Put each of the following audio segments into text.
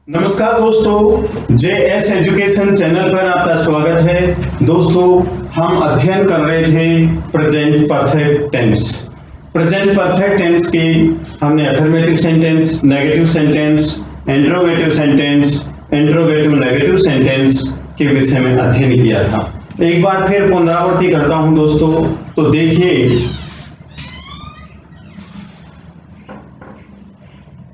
नमस्कार दोस्तों, JS education channel पर आपका स्वागत है। दोस्तों, हम अध्ययन कर रहे थे present perfect tense. Present perfect tense की हमने affirmative sentence, negative sentence, interrogative sentence, interrogative negative sentence के विषय में अध्ययन किया था। एक बार फिर पुनरावृत्ति करता हूं दोस्तों। तो देखिए,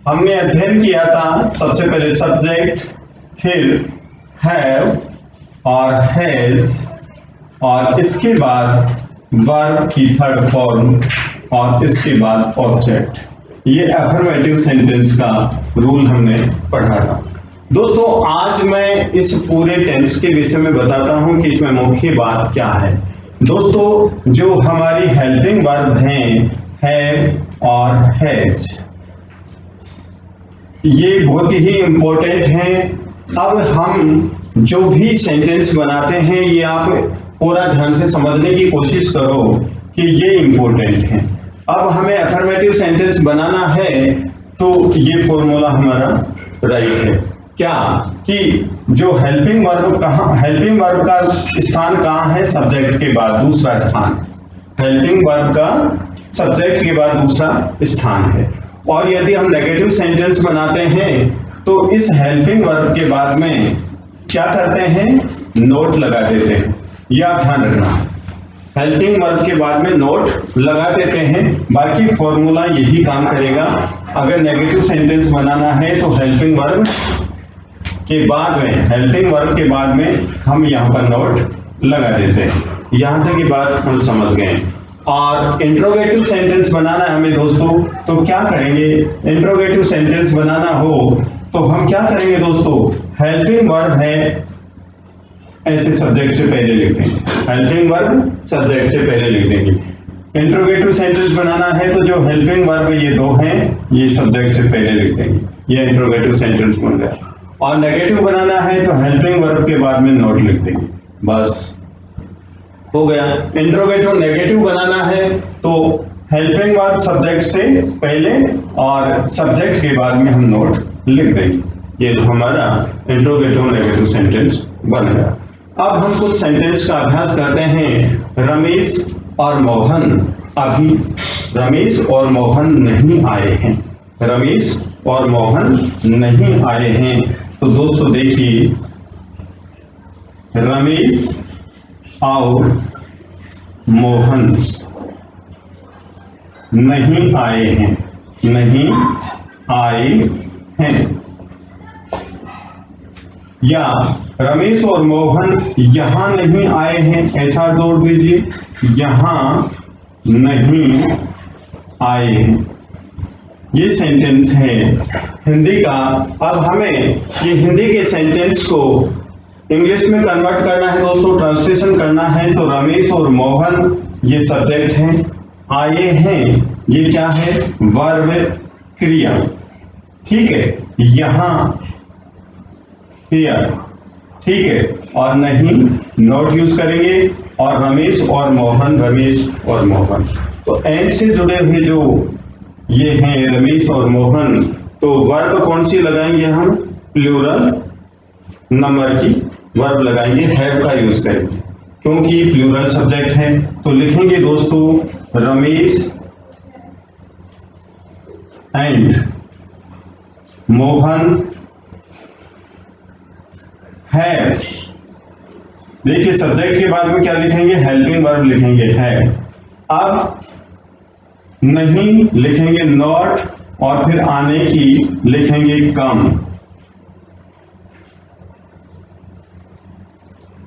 हमने अध्ययन किया था सबसे पहले सब्जेक्ट, फिर हैव और हैज, और इसके बाद वर्ब की थर्ड फॉर्म, और इसके बाद ऑब्जेक्ट। ये अफर्मेटिव सेंटेंस का रूल हमने पढ़ा था। दोस्तों, आज मैं इस पूरे टेंस के विषय में बताता हूं कि इसमें मुख्य बात क्या है। दोस्तों, जो हमारी हेल्पिंग वर्ब हैं हैव और हैज, ये बहुत ही इंपॉर्टेंट हैं। अब हम जो भी सेंटेंस बनाते हैं, ये आप पूरा ध्यान से समझने की कोशिश करो कि ये इंपॉर्टेंट हैं। अब हमें अफर्मेटिव सेंटेंस बनाना है तो ये फॉर्मूला हमारा राइट है। क्या कि जो हेल्पिंग वर्ब का स्थान कहाँ है? सब्जेक्ट के बाद दूसरा स्थान। हेल्पिंग वर्ब का सब्जेक्ट के बाद दूसरा स्थान है। और यदि हम नेगेटिव सेंटेंस बनाते हैं तो इस हेल्पिंग वर्ब के बाद में क्या करते हैं? नोट लगा देते हैं। यह आप ध्यान रखना, हेल्पिंग वर्ब के बाद में नोट लगा देते हैं। बाकी फॉर्मूला यही काम करेगा। अगर नेगेटिव सेंटेंस बनाना है तो हेल्पिंग वर्ब के बाद में हम यहाँ पर नोट लगा देते हैं। यहां तक की बात हम समझ गए। और इंट्रोगेटिव सेंटेंस बनाना है हमें दोस्तों, तो क्या करेंगे? इंट्रोगेटिव सेंटेंस बनाना हो तो हम क्या करेंगे दोस्तों? हेल्पिंग वर्ब है ऐसे सब्जेक्ट से पहले लिख देंगे। हेल्पिंग वर्ब सब्जेक्ट से पहले लिख देंगे। इंट्रोगेटिव सेंटेंस बनाना है तो जो हेल्पिंग वर्ब ये दो हैं, ये सब्जेक्ट से पहले लिख देंगे। ये इंट्रोगेटिव सेंटेंस बन गया। और नेगेटिव बनाना है तो हेल्पिंग वर्ब के बाद में नोट लिख देंगे। बस हो गया। इंट्रोगेटिव नेगेटिव बनाना है तो हेल्पिंग वर्ब सब्जेक्ट से पहले और सब्जेक्ट के बाद में हम नोट लिख देंगे। ये तो हमारा इंट्रोगेटिव नेगेटिव सेंटेंस बन गया। अब हम कुछ सेंटेंस का अभ्यास करते हैं। रमेश और मोहन अभी रमेश और मोहन नहीं आए हैं। रमेश और मोहन नहीं आए हैं। तो दोस्तों देखिए, रमेश और मोहन नहीं आए हैं। नहीं आए हैं। या रमेश और मोहन यहां नहीं आए हैं, ऐसा जोड़ दीजिए, यहां नहीं आए हैं। ये सेंटेंस है हिंदी का। अब हमें ये हिंदी के सेंटेंस को इंग्लिश में कन्वर्ट करना है दोस्तों, ट्रांसलेशन करना है। तो रमेश और मोहन ये सब्जेक्ट हैं, आए हैं ये क्या है? वर्ब क्रिया। ठीक है, यहां, हियर, ठीक है। और नहीं नोट यूज करेंगे। और रमेश और मोहन, रमेश और मोहन। तो एंड से जुड़े हुए जो ये हैं रमेश और मोहन, तो वर्ब कौन सी लगाएंगे हम? प्लूरल नंबर की वर्ब लगाएंगे, हैव का यूज करेंगे क्योंकि प्लूरल सब्जेक्ट है। तो लिखेंगे दोस्तों रमेश एंड मोहन हैव। देखिए, सब्जेक्ट के बाद में क्या लिखेंगे? हेल्पिंग वर्ब लिखेंगे हैव। अब नहीं लिखेंगे नॉट, और फिर आने की लिखेंगे कम।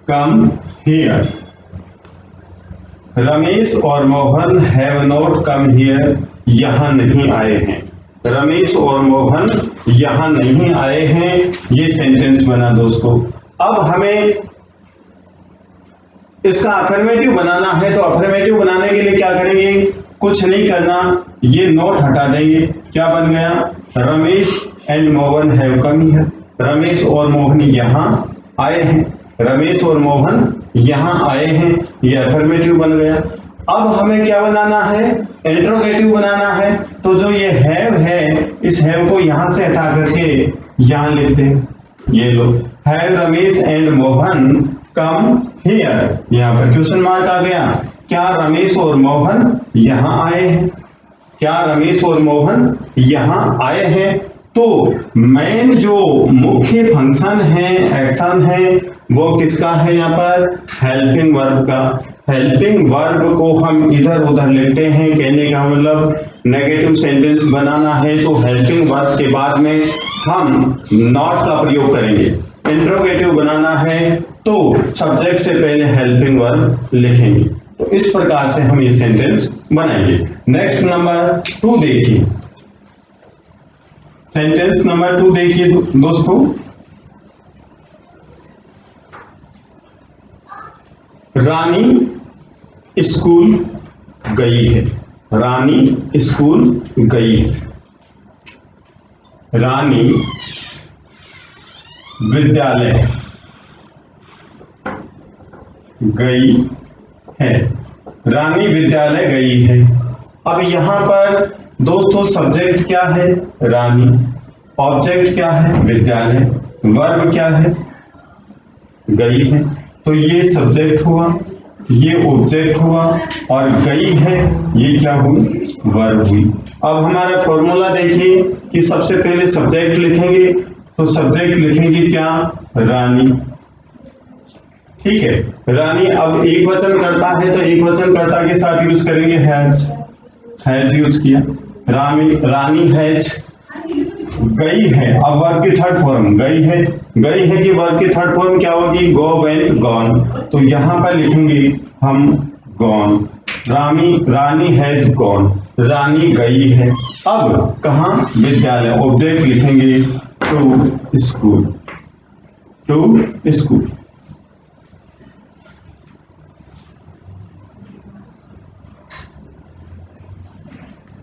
कम हियर। रमेश और Mohan have not come here, यहां नहीं आए हैं। रमेश और मोहन यहां नहीं आए हैं। ये सेंटेंस बना दोस्तों। अब हमें इसका अफर्मेटिव बनाना है। तो अफर्मेटिव बनाने के लिए क्या करेंगे? कुछ नहीं करना, ये नोट हटा देंगे। क्या बन गया? Ramesh and Mohan have come here. Ramesh और मोहन यहां आए हैं। रमेश और मोहन यहां आए हैं, ये अफर्मेटिव बन गया। अब हमें क्या बनाना है? इंट्रोगेटिव बनाना है। तो जो ये हैव है, इस हैव को यहां से हटा करके यहां लिखते हैं, ये लो, have Ramesh and Mohan come here, यहां पर क्वेश्चन मार्क आ गया। क्या रमेश और मोहन यहां आए हैं? क्या रमेश और मोहन यहां आए हैं? तो मेन जो मुख्य फंक्शन है, एक्शन है, वो किसका है? यहाँ पर हेल्पिंग वर्ब का। हेल्पिंग वर्ब को हम इधर उधर लिखते हैं, कहने का मतलब नेगेटिव सेंटेंस बनाना है तो हेल्पिंग वर्ब के बाद में हम नॉट का प्रयोग करेंगे। इंट्रोगेटिव बनाना है तो सब्जेक्ट से पहले हेल्पिंग वर्ब लिखेंगे। तो इस प्रकार से हम ये सेंटेंस बनाएंगे। नेक्स्ट नंबर 2 देखिए, सेंटेंस नंबर 2 देखिए दोस्तों, रानी स्कूल गई है। रानी स्कूल गई है। रानी विद्यालय गई है। रानी विद्यालय गई है। अब यहां पर दोस्तों सब्जेक्ट क्या है? रानी। ऑब्जेक्ट क्या है? विद्यालय। वर्ब क्या है? गई है। तो ये सब्जेक्ट हुआ, ये ऑब्जेक्ट हुआ, और गई है ये क्या हुई? वर्ब हुई। अब हमारा फॉर्मूला देखिए कि सबसे पहले सब्जेक्ट लिखेंगे, तो सब्जेक्ट लिखेंगे क्या? रानी। ठीक है, रानी। अब एक वचन करता है तो एक वचन कर्ता के साथ यूज करेंगे हैज। हैज यूज किया। रानी हैज गई है। अब वर्ब की थर्ड फॉर्म गई है। गई है कि वर्ब की थर्ड फॉर्म क्या होगी? Go, went, gone. तो यहां पर लिखेंगे हम गॉन। Rani has gone. रानी गई है। अब कहां? विद्यालय। ऑब्जेक्ट लिखेंगे to school. To school.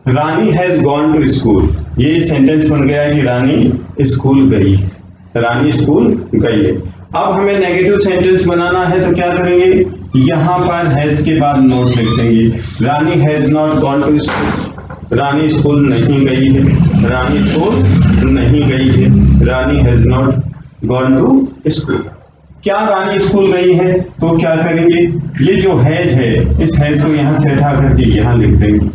Rani has gone to school. ये सेंटेंस बन गया कि रानी स्कूल गई। रानी स्कूल गई है। अब हमें नेगेटिव सेंटेंस बनाना है तो क्या करेंगे? यहां पर हैज के बाद नॉट लिख देंगे। Rani has not gone to school. Rani school नहीं गई है। रानी स्कूल नहीं गई है। Rani has not gone to school. क्या रानी स्कूल गई है? तो क्या करेंगे? ये जो हैज है, इस हैज को यहां से हटा करके यहां लिख देंगे।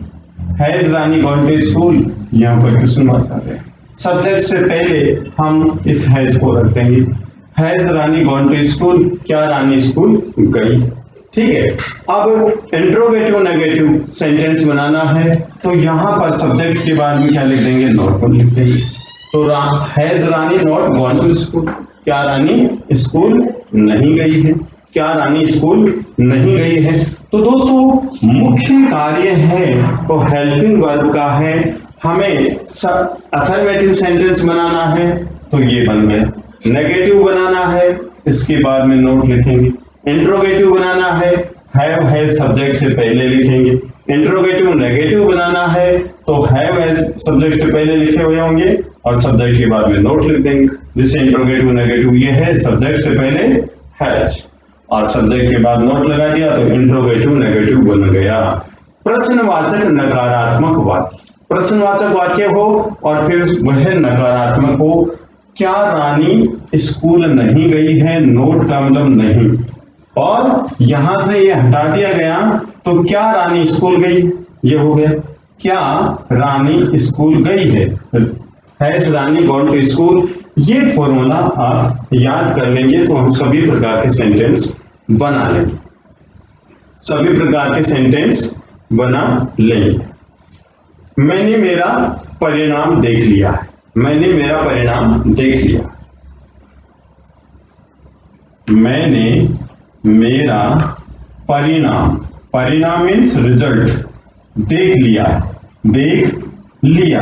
Has Rani gone to school, यहां पर क्वेश्चन मार्क आ गया। सब्जेक्ट से पहले हम इस हैज को रख देंगे। Has Rani gone to school, क्या रानी स्कूल गई? ठीक है। अब इंट्रोगेटिव नेगेटिव सेंटेंस बनाना है तो यहां पर सब्जेक्ट के बाद में क्या लिख देंगे? नॉट को लिख देंगे। तो has Rani not gone to school, क्या रानी स्कूल नहीं गई है? क्या रानी स्कूल नहीं गई है? तो दोस्तों मुख्य कार्य है तो हेल्पिंग वर्ब का है। हमें अफर्मेटिव सेंटेंस बनाना है तो ये बन गया। नेगेटिव बनाना है, इसके बाद में नोट लिखेंगे। इंट्रोगेटिव बनाना है, हैव हैज सब्जेक्ट से पहले लिखेंगे। इंट्रोगेटिव नेगेटिव बनाना है तो हैव हैज सब्जेक्ट से पहले लिखे हुए होंगे और सब्जेक्ट के बाद में नोट लिख देंगे। जैसे इंट्रोगेटिव नेगेटिव ये है, सब्जेक्ट से पहले हैज और सब्जेक्ट के बाद नोट लगा दिया तो इंट्रोगेटिव नेगेटिव बन गया। प्रश्नवाचक नकारात्मक वाक्य। प्रश्नवाचक वाक्य हो और फिर वह नकारात्मक हो। क्या रानी स्कूल नहीं गई है? नोट का मतलब नहीं, और यहां से ये हटा दिया गया तो क्या रानी स्कूल गई, ये हो गया। क्या रानी स्कूल गई है? Has Rani gone to school. ये फॉर्मूला आप याद कर लेंगे तो हम सभी प्रकार के सेंटेंस बना लेंगे। सभी प्रकार के सेंटेंस बना लेंगे। मैंने मेरा परिणाम देख लिया है। मैंने मेरा परिणाम देख लिया। मैंने मेरा परिणाम, परिणाम मीन्स रिजल्ट, देख लिया है। देख लिया,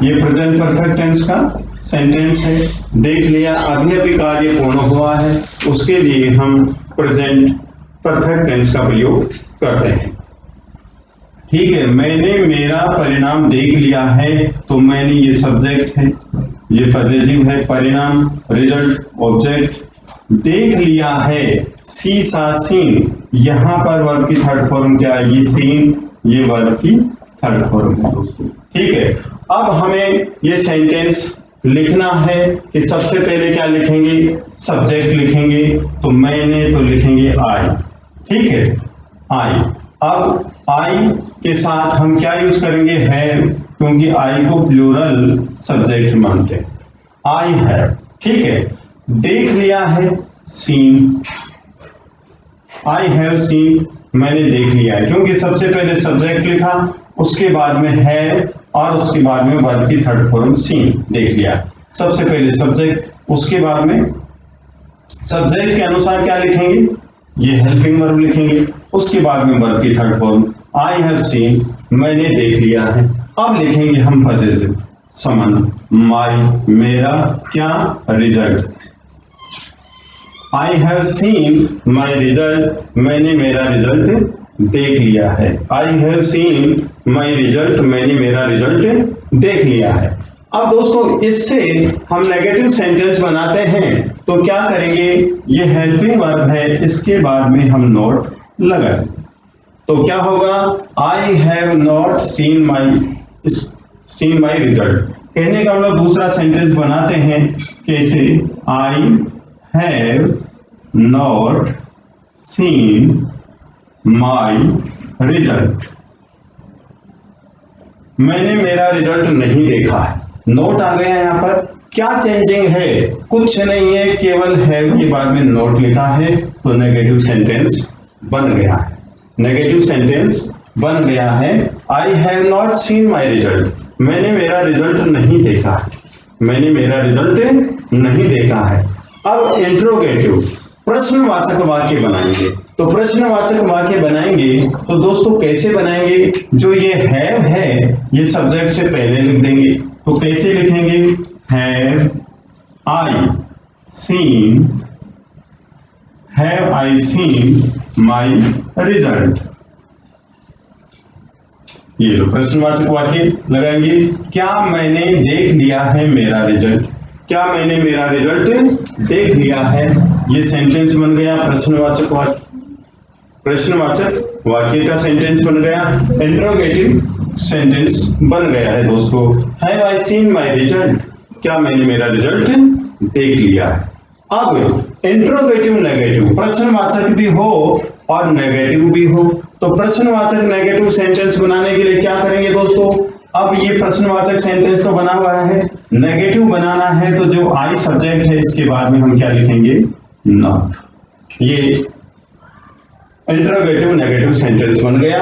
ये प्रेजेंट परफेक्ट टेंस का सेंटेंस है। देख लिया, अभी अभी कार्य पूर्ण हुआ है, उसके लिए हम प्रेजेंट परफेक्ट टेंस का प्रयोग करते हैं। ठीक है, मैंने मेरा परिणाम देख लिया है तो मैंने, ये सब्जेक्ट है, ये पॉजिटिव है, परिणाम रिजल्ट ऑब्जेक्ट, देख लिया है, सी सा सीन, यहां पर वर्ब की थर्ड फॉर्म क्या है? ये सीन, ये वर्ब की थर्ड फॉर्म है दोस्तों। ठीक है, अब हमें ये सेंटेंस लिखना है कि सबसे पहले क्या लिखेंगे, सब्जेक्ट लिखेंगे, तो मैंने तो लिखेंगे आई, ठीक है, आई। अब आई के साथ हम क्या यूज करेंगे, हैव, क्योंकि आई को प्लूरल सब्जेक्ट मानते हैं, आई हैव, ठीक है। देख लिया है, सीन, आई हैव सीन, मैंने देख लिया है, क्योंकि सबसे पहले सब्जेक्ट लिखा, उसके बाद में है, और उसके बाद में वर्ब की थर्ड फॉर्म सीन, देख लिया। सबसे पहले सब्जेक्ट, उसके बाद में सब्जेक्ट के अनुसार क्या लिखेंगे, ये हेल्पिंग वर्ब लिखेंगे, उसके बाद में वर्ब की third form, I have seen, मैंने देख लिया है। अब लिखेंगे हम पॉजिटिव, समन, माई, मेरा, क्या, result, I have seen my result, मैंने मेरा रिजल्ट देख लिया है, I have seen my result, मैंने मेरा रिजल्ट देख लिया है। अब दोस्तों इससे हम नेगेटिव सेंटेंस बनाते हैं, तो क्या करेंगे, ये हेल्पिंग वर्ब है, इसके बाद में हम नॉट लगाएंगे, तो क्या होगा, I have not seen my result. कहने का हम लोग दूसरा सेंटेंस बनाते हैं, कैसे, I have not seen my result, मैंने मेरा रिजल्ट नहीं देखा है। नोट आ गया यहाँ पर, क्या चेंजिंग है, कुछ नहीं है, केवल हैव के बाद में नोट लिखा है, तो नेगेटिव सेंटेंस बन गया है, नेगेटिव सेंटेंस बन गया है। I have not seen my result, मैंने मेरा रिजल्ट नहीं देखा है, मैंने मेरा रिजल्ट नहीं देखा है। अब इंट्रोगेटिव, प्रश्नवाचक वाक्य बनाएंगे, तो प्रश्नवाचक वाक्य बनाएंगे तो दोस्तों कैसे बनाएंगे, जो ये हैव है ये सब्जेक्ट से पहले लिख देंगे, तो कैसे लिखेंगे, have I seen my result, ये लो प्रश्नवाचक वाक्य लगाएंगे। क्या मैंने देख लिया है मेरा रिजल्ट, क्या मैंने मेरा रिजल्ट देख लिया है, ये सेंटेंस बन गया प्रश्नवाचक वाक्य, प्रश्नवाचक वाक्य का सेंटेंस बन गया, इंट्रोगेटिव सेंटेंस बन गया है दोस्तों। Have I seen my result, क्या मैंने मेरा रिजल्ट देख लिया है। अब इंट्रोगेटिव नेगेटिव, प्रश्नवाचक भी हो और नेगेटिव भी हो, तो प्रश्नवाचक नेगेटिव सेंटेंस बनाने के लिए क्या करेंगे दोस्तों, अब ये प्रश्नवाचक सेंटेंस तो बना हुआ है, नेगेटिव बनाना है, तो जो आई सब्जेक्ट है इसके बाद में हम क्या लिखेंगे, नॉट, ये इंट्रोगेटिव नेगेटिव सेंटेंस बन गया।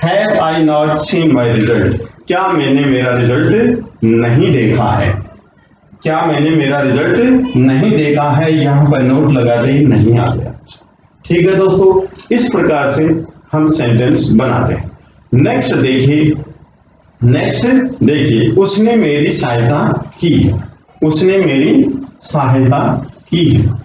Have I not seen my result, क्या मैंने मेरा रिजल्ट नहीं देखा है, क्या मैंने मेरा रिजल्ट नहीं देखा है, यहां पर नोट लगा दे, नहीं आ गया, ठीक है दोस्तों। इस प्रकार से हम सेंटेंस बनाते हैं। नेक्स्ट देखिए, उसने मेरी सहायता की है, उसने मेरी सहायता की है,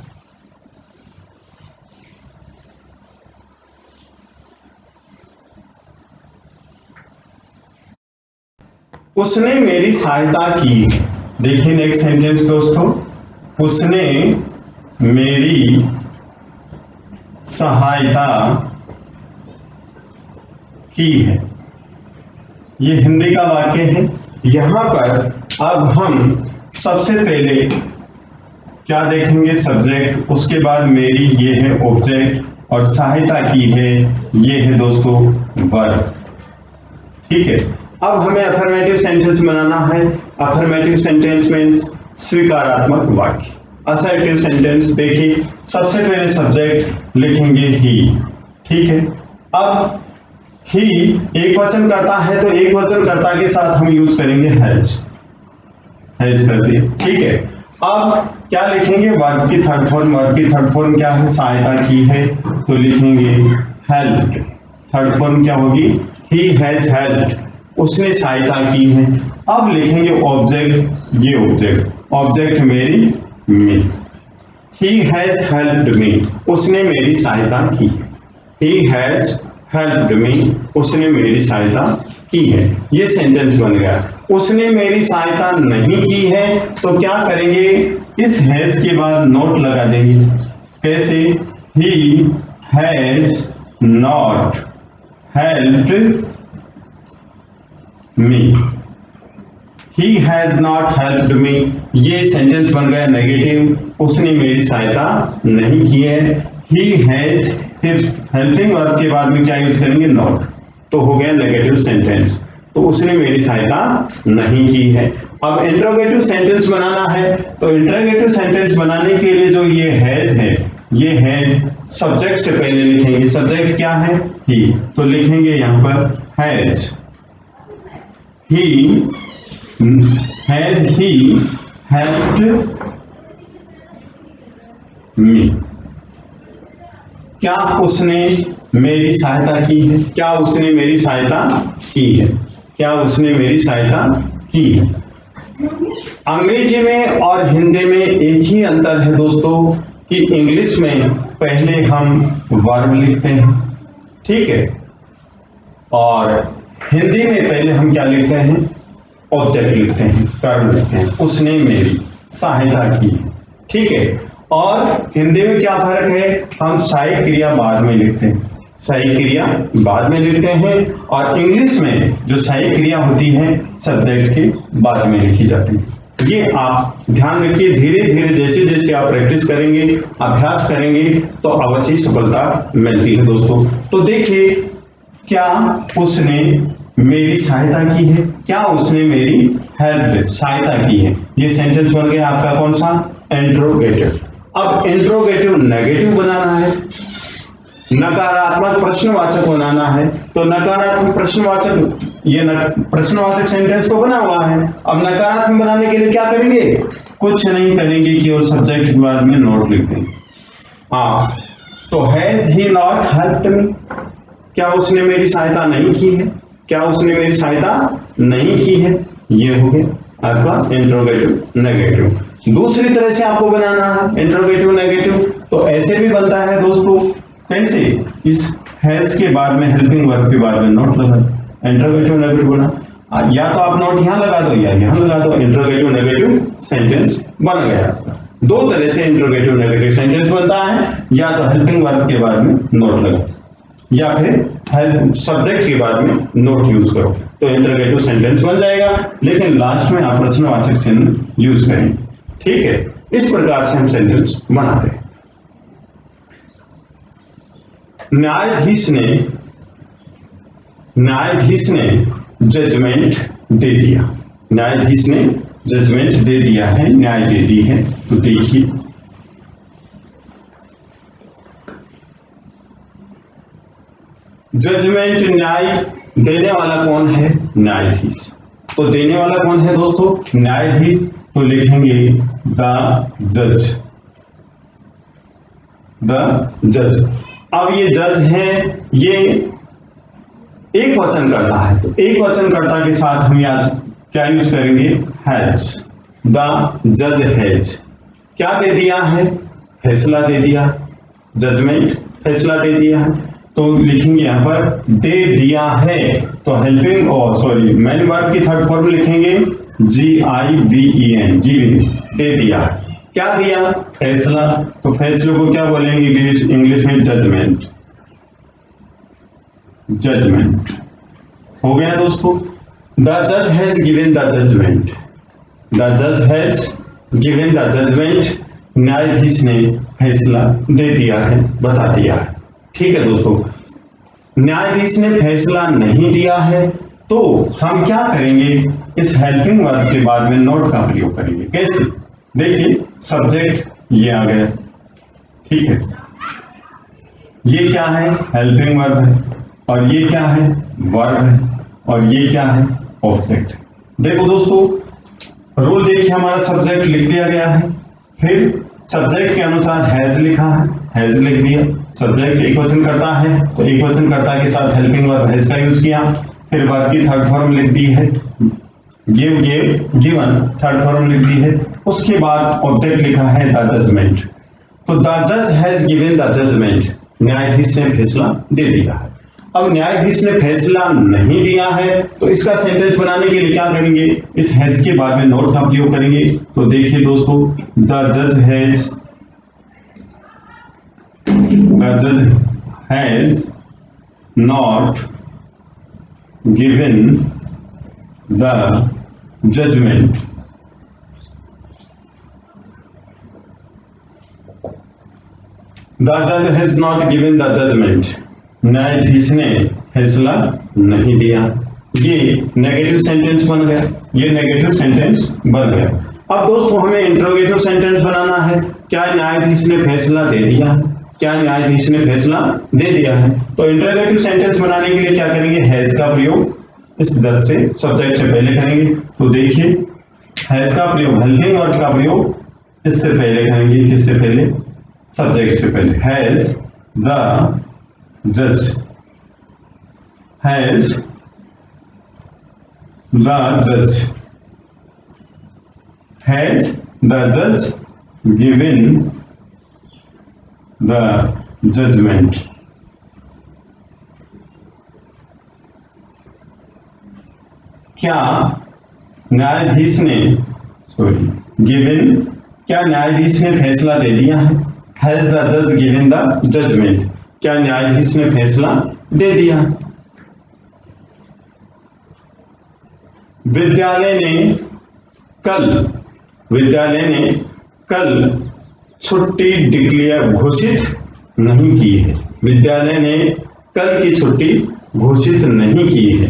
उसने मेरी सहायता की है। देखिए नेक्स्ट सेंटेंस दोस्तों, उसने मेरी सहायता की है, ये हिंदी का वाक्य है। यहां पर अब हम सबसे पहले क्या देखेंगे, सब्जेक्ट, उसके बाद मेरी, ये है ऑब्जेक्ट, और सहायता की है, ये है दोस्तों वर्ब, ठीक है। अब हमें अफर्मेटिव सेंटेंस बनाना है। अफर्मेटिव सेंटेंस मीन्स स्वीकारात्मक वाक्य, असर्टिव सेंटेंस। देखिए सबसे पहले सब्जेक्ट लिखेंगे ही, ठीक है। अब ही एक वचन करता है, तो एक वचन कर्ता के साथ हम यूज करेंगे हैज कर दिए, ठीक है। अब क्या लिखेंगे, वर्ब की थर्ड फॉर्म, वर्ब की थर्ड फॉर्म क्या है, सहायता की है, तो लिखेंगे हेल्प, थर्ड फॉर्म क्या होगी, ही हैज हेल्प्ड, उसने सहायता की है। अब लिखेंगे ऑब्जेक्ट, ये ऑब्जेक्ट मेरी, मी, ही हैज हेल्प्ड मी, उसने मेरी सहायता की है, ही हैज हेल्प्ड मी, उसने मेरी सहायता की है, ये सेंटेंस बन गया। उसने मेरी सहायता नहीं की है, तो क्या करेंगे, इस हैज के बाद नॉट लगा देंगे, कैसे, he has not helped me, he has not helped me, ये सेंटेंस बन गया नेगेटिव, उसने मेरी सहायता नहीं की है। ही हैज, फिर हेल्पिंग वर्ब के बाद में क्या यूज करेंगे, नॉट, तो हो गया नेगेटिव सेंटेंस, तो उसने मेरी सहायता नहीं की है। अब इंट्रोगेटिव सेंटेंस बनाना है, तो इंट्रोगेटिव सेंटेंस बनाने के लिए जो ये हैज है, ये हैज सब्जेक्ट से पहले लिखेंगे। सब्जेक्ट क्या है, ही, तो लिखेंगे यहां पर हैज ही हेल्प्ड मी, क्या उसने मेरी सहायता की है, क्या उसने मेरी सहायता की है, क्या उसने मेरी सहायता की है। अंग्रेजी में और हिंदी में एक ही अंतर है दोस्तों कि इंग्लिश में पहले हम वर्ब लिखते हैं, ठीक है, और हिंदी में पहले हम क्या लिखते हैं, ऑब्जेक्ट लिखते हैं, कर्म लिखते हैं, उसने मेरी सहायता की, ठीक है। और हिंदी में क्या फर्क है, हम सहायक क्रिया बाद में लिखते हैं, सहायक क्रिया बाद में लिखते हैं, और इंग्लिश में जो सहायक क्रिया होती है सब्जेक्ट के बाद में लिखी जाती है। ये आप ध्यान रखिए, धीरे धीरे जैसे जैसे आप प्रैक्टिस करेंगे, अभ्यास करेंगे, तो अवश्य सफलता मिलती है दोस्तों। तो देखिए, क्या उसने मेरी सहायता की है, क्या उसने मेरी हेल्प, सहायता की है, ये सेंटेंस बन गया आपका कौन सा, इंट्रोगेटिव। अब इंट्रोगेटिव नेगेटिव बनाना है, नकारात्मक प्रश्नवाचक बनाना है, तो नकारात्मक प्रश्नवाचक, ये प्रश्नवाचक सेंटेंस तो बना हुआ है, अब नकारात्मक बनाने के लिए क्या करेंगे, कुछ नहीं करेंगे, केवल सब्जेक्ट के बाद में नॉट लिख देंगे। हाँ, तो has he not helped me, क्या उसने मेरी सहायता नहीं की है, क्या उसने मेरी सहायता नहीं की है, ये हो गया आपका इंट्रोगेटिव नेगेटिव। दूसरी तरह से आपको बनाना है इंट्रोगेटिव नेगेटिव, तो ऐसे भी बनता है दोस्तों, कैसे, इस हैज के बाद में हेल्पिंग वर्ब के बाद में नॉट लगा, इंट्रोगेटिव नेगेटिव बना, या तो आप नॉट यहां लगा दो या यहां लगा दो, इंट्रोगेटिव नेगेटिव सेंटेंस बन गया आपका। दो तरह से इंट्रोगेटिव नेगेटिव सेंटेंस बनता है, या तो हेल्पिंग वर्ब के बाद में नॉट लगा, या फिर हेल्प सब्जेक्ट के बाद में नोट यूज करो, तो इंट्रोगेटिव सेंटेंस बन जाएगा, लेकिन लास्ट में आप प्रश्नवाचक चिन्ह यूज करेंगे, ठीक है। इस प्रकार से हम सेंटेंस बनाते हैं। न्यायाधीश ने जजमेंट दे दिया, न्यायाधीश ने जजमेंट दे दिया है, न्याय दे दी है, तो देखिए जजमेंट, न्याय देने वाला कौन है, न्यायाधीश, तो देने वाला कौन है दोस्तों, न्यायाधीश, तो लिखेंगे द जज, द जज। अब ये जज है, ये एक वचन करता है, तो एक वचन कर्ता के साथ हम आज क्या यूज करेंगे, हैज, द जज हैज, क्या दे दिया है, फैसला दे दिया, जजमेंट फैसला दे दिया है, तो लिखेंगे यहां पर दे दिया है, तो हेल्पिंग और सॉरी मेन वर्ब की थर्ड फॉर्म लिखेंगे GIVEN, गिवन, दे दिया, क्या दिया, फैसला, तो फैसले को क्या बोलेंगे इंग्लिश में, जजमेंट, जजमेंट हो गया दोस्तों। द जज has given the judgement, the जज हैज गिवन द जजमेंट, न्यायाधीश ने फैसला दे दिया है, बता दिया है, ठीक है दोस्तों। न्यायाधीश ने फैसला नहीं दिया है, तो हम क्या करेंगे, इस हेल्पिंग वर्ब के बाद में नॉट का प्रयोग करेंगे, कैसे, देखिए सब्जेक्ट ये आ गया, ठीक है, ये क्या है, हेल्पिंग वर्ब है, और ये क्या है, वर्ब है, और ये क्या है, ऑब्जेक्ट। देखो दोस्तों, रूल देखिए, हमारा सब्जेक्ट लिख दिया गया है, फिर सब्जेक्ट के अनुसार हैज लिखा है, हैज लिख दिया, सब्जेक्ट एक वचन करता है, तो एक वचन कर्ता के साथ हेल्पिंग वर्ब हैज का यूज किया, फिर वर्ब की थर्ड फॉर्म लिख दी है, give give given, third form लिख दी है, उसके बाद ऑब्जेक्ट लिखा है द जजमेंट, तो द जज हैज गिवन द जजमेंट, न्यायाधीश ने फैसला दे दिया है। अब न्यायाधीश ने फैसला नहीं दिया है, तो इसका सेंटेंस बनाने के लिए क्या करेंगे, इस हैज के बाद में नॉट का प्रयोग करेंगे, तो देखिए दोस्तों, द जज has not given the judgement. The जज has not given the judgement, न्यायाधीश ने फैसला नहीं दिया। ये नेगेटिव सेंटेंस बन गया, ये नेगेटिव सेंटेंस बन गया। अब दोस्तों हमें इंट्रोगेटिव सेंटेंस बनाना है। क्या न्यायाधीश ने फैसला दे दिया है? क्या न्यायाधीश ने फैसला दे दिया है? तो इंट्रोगेटिव सेंटेंस बनाने के लिए क्या करेंगे? हैज का प्रयोग इस जज से, सब्जेक्ट से पहले करेंगे। तो देखिए हैज का प्रयोग, हेल्पिंग वर्ब का प्रयोग इससे पहले करेंगे। किससे पहले? सब्जेक्ट से पहले। हैज द जज, हैज द जज, हैज द जज गिवन द जजमेंट। क्या न्यायाधीश ने गिवन, क्या न्यायाधीश ने फैसला दे दिया है? हैज द जज गिवन द जजमेंट, क्या न्यायाधीश ने फैसला दे दिया? विद्यालय ने कल छुट्टी डिक्लेयर घोषित नहीं की है। विद्यालय ने कल की छुट्टी घोषित नहीं की है।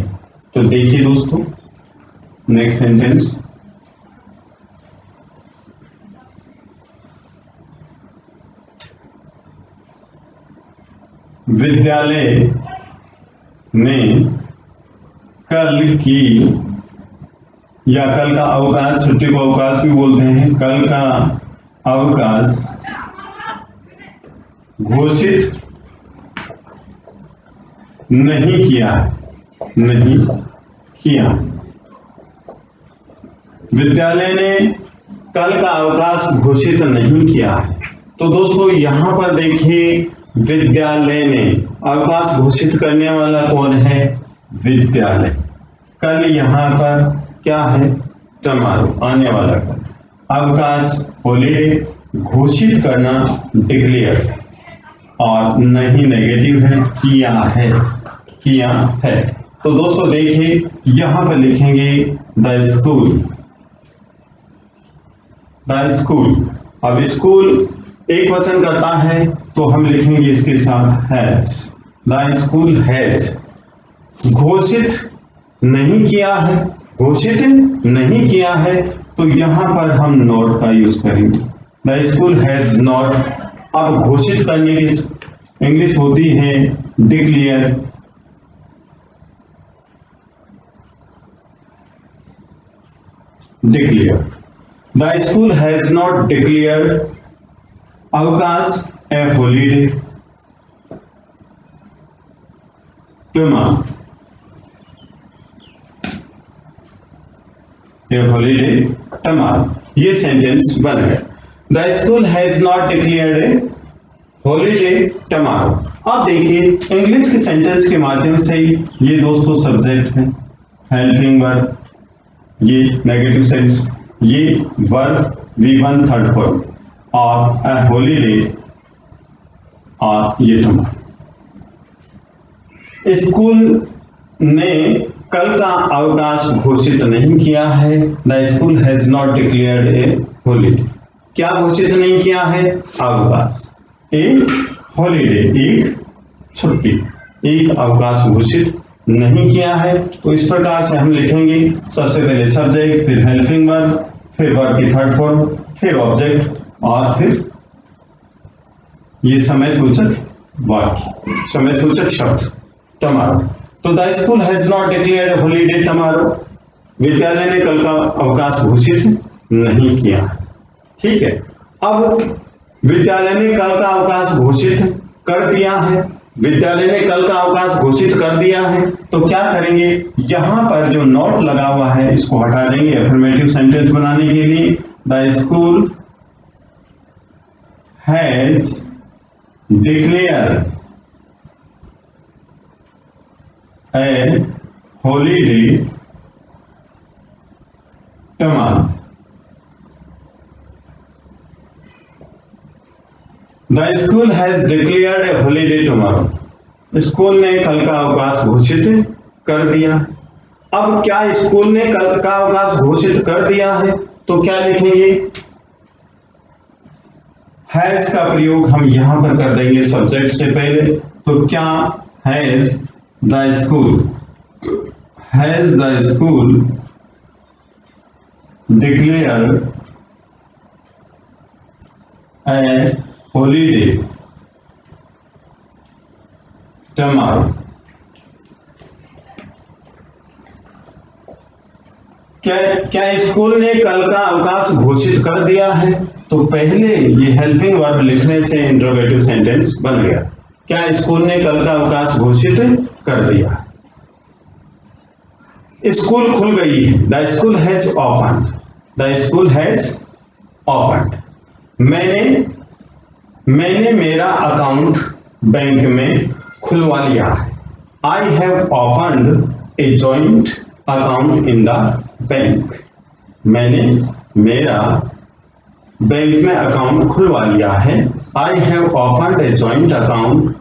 तो देखिए दोस्तों नेक्स्ट सेंटेंस, विद्यालय ने कल की, या कल का अवकाश, छुट्टी को अवकाश भी बोलते हैं, कल का अवकाश घोषित नहीं किया, नहीं किया। विद्यालय ने कल का अवकाश घोषित नहीं किया। तो दोस्तों यहां पर देखिए विद्यालय ने, अवकाश घोषित करने वाला कौन है? विद्यालय। कल यहां पर क्या है? टमारो, आने वाला कल। अवकाश हॉलीडे, घोषित करना डिक्लेयर, और नहीं नेगेटिव है, किया है, किया है। तो दोस्तों देखिए यहां पर लिखेंगे द स्कूल, द स्कूल। अब स्कूल एक वचन करता है तो हम लिखेंगे इसके साथ हैज। द स्कूल हैज, घोषित नहीं किया है, घोषित नहीं किया है, तो यहां पर हम नॉट का यूज करेंगे। The school has not. अब घोषित करने की इंग्लिश होती है declare. Declare. The school has not declared अवकाश a holiday tomorrow, a holiday tomorrow. ये सेंटेंस बन गया। The school has not declared a holiday tomorrow. अब देखिए इंग्लिश के सेंटेंस के माध्यम से ये दोस्तों सब्जेक्ट है, हेल्पिंग वर्ब, ये नेगेटिव सेंस, ये वर्ब V1 थर्ड फॉर्म, और ए हॉलीडे, और ये टुमारो। स्कूल ने कल का अवकाश घोषित नहीं किया है। The school has not declared a holiday. क्या घोषित नहीं किया है? अवकाश, एक हॉलीडे, एक छुट्टी, एक अवकाश घोषित नहीं किया है। तो इस प्रकार से हम लिखेंगे सबसे पहले सब्जेक्ट, फिर हेल्पिंग वर्ब, फिर वर्ब की थर्ड फॉर्म, फिर ऑब्जेक्ट, और फिर ये समय सूचक वाक्य, समय सूचक शब्द टुमारो। तो the school has not declared holiday tomorrow, विद्यालय ने कल का अवकाश घोषित नहीं किया। ठीक है, अब विद्यालय ने कल का अवकाश घोषित कर दिया है, विद्यालय ने कल का अवकाश घोषित कर दिया है, तो क्या करेंगे? यहां पर जो नॉट लगा हुआ है इसको हटा देंगे अफर्मेटिव सेंटेंस बनाने के लिए। The school has declared a holiday tomorrow. The school has declared a holiday tomorrow. School ने कल का अवकाश घोषित कर दिया। अब क्या स्कूल ने कल का अवकाश घोषित कर दिया है? तो क्या लिखेंगे? हैज का प्रयोग हम यहां पर कर देंगे सब्जेक्ट से पहले। तो क्या has the school declare A holiday tomorrow? क्या स्कूल ने कल का अवकाश घोषित कर दिया है? तो पहले ये हेल्पिंग वर्ब लिखने से इंट्रोगेटिव सेंटेंस बन गया। क्या स्कूल ने कल का अवकाश घोषित कर दिया? स्कूल खुल गई है। The school has opened. The school has opened. मैंने मेरा अकाउंट बैंक में खुलवा लिया है। I have opened a joint account in the bank. मैंने मेरा बैंक में अकाउंट खुलवा लिया है। I have opened a joint account,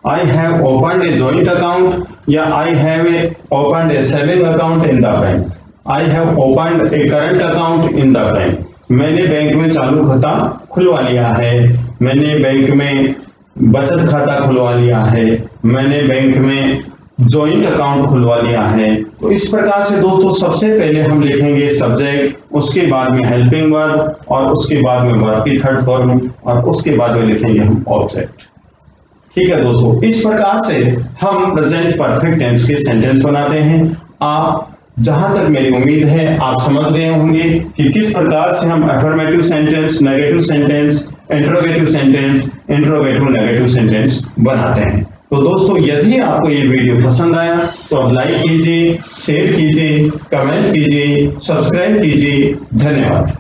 I have opened a joint account या I have opened a saving account in the bank. I have opened a current account in the bank. मैंने bank में चालू खाता खुलवा लिया है। मैंने bank में बचत खाता खुलवा लिया है। मैंने बैंक में जॉइंट अकाउंट खुलवा लिया है। तो इस प्रकार से दोस्तों सबसे पहले हम लिखेंगे सब्जेक्ट, उसके बाद में हेल्पिंग वर्ब और उसके बाद में वर्ब की थर्ड फॉर्म और उसके बाद में लिखेंगे हम ऑब्जेक्ट। ठीक है दोस्तों, इस प्रकार से हम प्रेजेंट परफेक्ट टेंस के सेंटेंस बनाते हैं। आप जहां तक मेरी उम्मीद है आप समझ गए होंगे कि किस प्रकार से हम affirmative sentence, negative sentence, interrogative sentence, interrogative negative sentence बनाते हैं। तो दोस्तों यदि आपको ये वीडियो पसंद आया तो आप लाइक कीजिए, शेयर कीजिए, कमेंट कीजिए, सब्सक्राइब कीजिए। धन्यवाद।